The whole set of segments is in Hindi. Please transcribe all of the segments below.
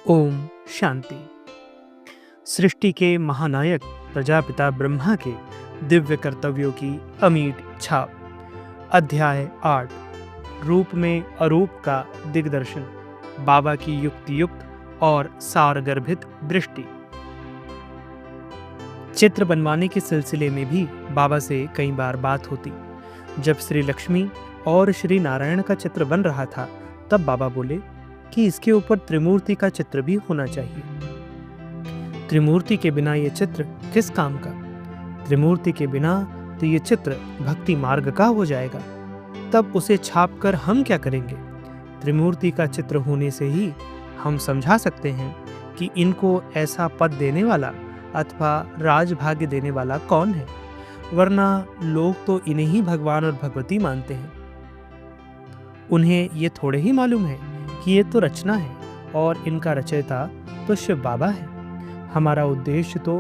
ओम शांति। सृष्टि के महानायक प्रजापिता ब्रह्मा के दिव्य कर्तव्यों की अमीट छाप। अध्याय 8। रूप में अरूप का दिग्दर्शन। बाबा की युक्तियुक्त और सारगर्भित दृष्टि। चित्र बनवाने के सिलसिले में भी बाबा से कई बार बात होती। जब श्री लक्ष्मी और श्री नारायण का चित्र बन रहा था, तब बाबा बोले कि इसके ऊपर त्रिमूर्ति का चित्र भी होना चाहिए। त्रिमूर्ति के बिना ये चित्र किस काम का? त्रिमूर्ति के बिना तो ये चित्र भक्ति मार्ग का हो जाएगा। तब उसे छापकर हम क्या करेंगे? त्रिमूर्ति का चित्र होने से ही हम समझा सकते हैं कि इनको ऐसा पद देने वाला अथवा राजभाग्य देने वाला कौन है, वरना लोग तो इन्हें ही भगवान और भगवती मानते हैं। उन्हें ये थोड़े ही मालूम है कि ये तो रचना है और इनका रचयिता तो शिव बाबा है। हमारा उद्देश्य तो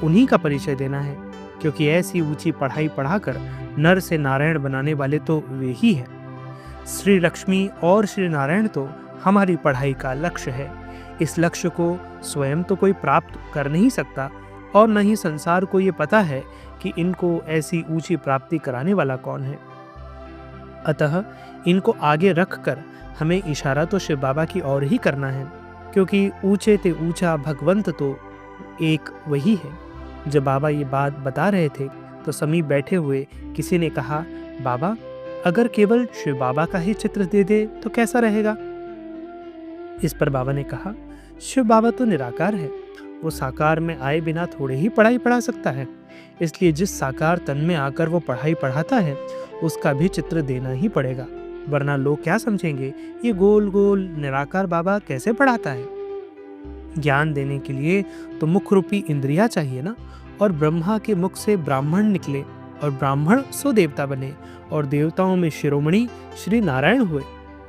उन्हीं का परिचय देना है, क्योंकि ऐसी ऊंची पढ़ाई पढ़ाकर नर से नारायण बनाने वाले तो वे ही हैं। श्री लक्ष्मी और श्री नारायण तो हमारी पढ़ाई का लक्ष्य है। इस लक्ष्य को स्वयं तो कोई प्राप्त कर नहीं सकता और न ही संसार को ये पता है कि इनको ऐसी ऊंची प्राप्ति कराने वाला कौन है। अतः इनको आगे रखकर हमें इशारा तो शिव बाबा की ओर ही करना है, क्योंकि ऊंचे ते ऊंचा भगवंत तो एक वही है। जब बाबा ये बात बता रहे थे तो समीप बैठे हुए किसी ने कहा, बाबा अगर केवल शिव बाबा का ही चित्र दे दे तो कैसा रहेगा? इस पर बाबा ने कहा, शिव बाबा तो निराकार है, वो साकार में आए बिना थोड़े ही पढ़ाई पढ़ा सकता है। इसलिए जिस साकार तन में आकर वो पढ़ाई पढ़ाता है उसका भी चित्र देना ही पड़ेगा, वरना लोग क्या समझेंगे, ये गोल गोल निराकार बाबा कैसे पढ़ाता है। ज्ञान देने के लिए तो मुख रूपी इंद्रियां चाहिए ना, और ब्रह्मा के मुख से ब्राह्मण निकले और ब्राह्मण सो देवता बने और देवताओं में शिरोमणि श्री नारायण हुए।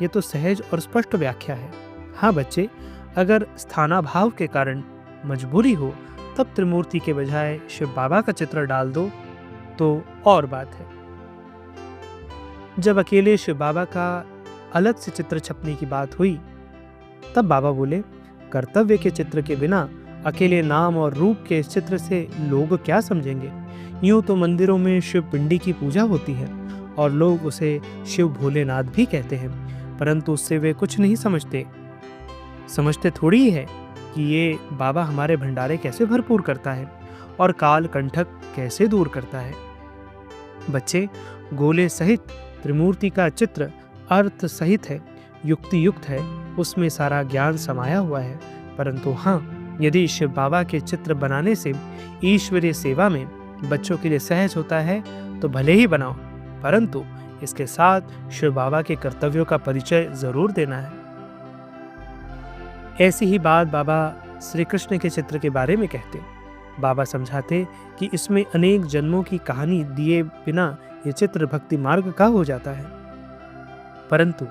ये तो सहज और स्पष्ट व्याख्या है। हाँ बच्चे, अगर स्थानाभाव के कारण मजबूरी हो तब त्रिमूर्ति के बजाय शिव बाबा का चित्र डाल दो तो और बात है। जब अकेले शिव बाबा का अलग से चित्र छपने की बात हुई, तब बाबा बोले, कर्तव्य के चित्र के बिना अकेले नाम और रूप के चित्र से लोग क्या समझेंगे? यूं तो मंदिरों में शिव पिंडी की पूजा होती है और लोग उसे शिव भोलेनाथ भी कहते हैं, परंतु उससे वे कुछ नहीं समझते थोड़ी ही है कि ये बाबा हमारे भंडारे कैसे भरपूर करता है और काल कंठक कैसे दूर करता है। बच्चे, गोले सहित त्रिमूर्ति का चित्र अर्थ सहित है, युक्ति युक्त है, उसमें सारा ज्ञान समाया हुआ है। परंतु हाँ, यदि शिव बाबा के चित्र बनाने से ईश्वरीय सेवा में बच्चों के लिए सहज होता है तो भले ही बनाओ, परंतु इसके साथ शिव बाबा के कर्तव्यों का परिचय जरूर देना है। ऐसी ही बात बाबा श्री कृष्ण के चित्र के बारे में कहते। बाबा समझाते कि इसमें अनेक जन्मों की कहानी दिए बिना ये चित्र भक्ति मार्ग का हो जाता है, परंतु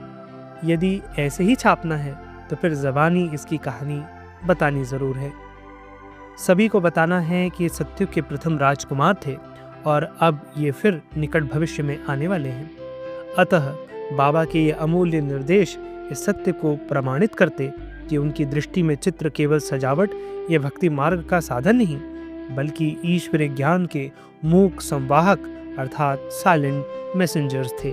यदि ऐसे ही छापना है तो फिर ज़बानी इसकी कहानी बतानी जरूर है। सभी को बताना है कि सत्युग के प्रथम राजकुमार थे और अब ये फिर निकट भविष्य में आने वाले हैं। अतः बाबा के ये अमूल्य निर्देश इस सत्य को प्रमाणित करते कि उनकी दृष्टि में चित्र केवल सजावट या भक्ति मार्ग का साधन नहीं, बल्कि ईश्वरीय ज्ञान के मूक संवाहक अर्थात साइलेंट मैसेंजर्स थे।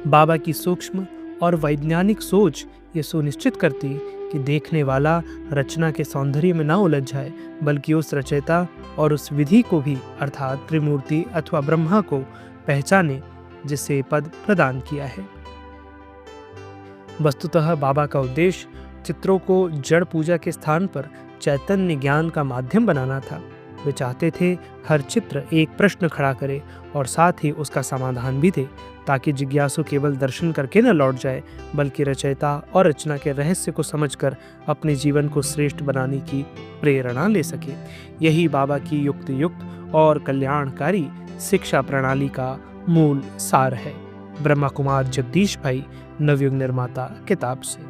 बाबा की सूक्ष्म और वैज्ञानिक सोच ये सुनिश्चित करती कि देखने वाला रचना के सौंदर्य में ना उलझ जाए, बल्कि उस रचयिता और उस विधि को भी अर्थात त्रिमूर्ति अथवा ब्रह्मा को पहचाने जिसे पद प्रदान किया है। वस्तुतः बाबा का उद्देश्य चित्रों को जड़ पूजा के स्थान पर चैतन्य ज्ञान का माध्यम बनाना था। वे चाहते थे हर चित्र एक प्रश्न खड़ा करे और साथ ही उसका समाधान भी दे, ताकि जिज्ञासु केवल दर्शन करके न लौट जाए, बल्कि रचयिता और रचना के रहस्य को समझकर अपने जीवन को श्रेष्ठ बनाने की प्रेरणा ले सके। यही बाबा की युक्ति युक्त और कल्याणकारी शिक्षा प्रणाली का मूल सार है। ब्रह्मा कुमार जगदीश भाई, नवयुग निर्माता किताब से।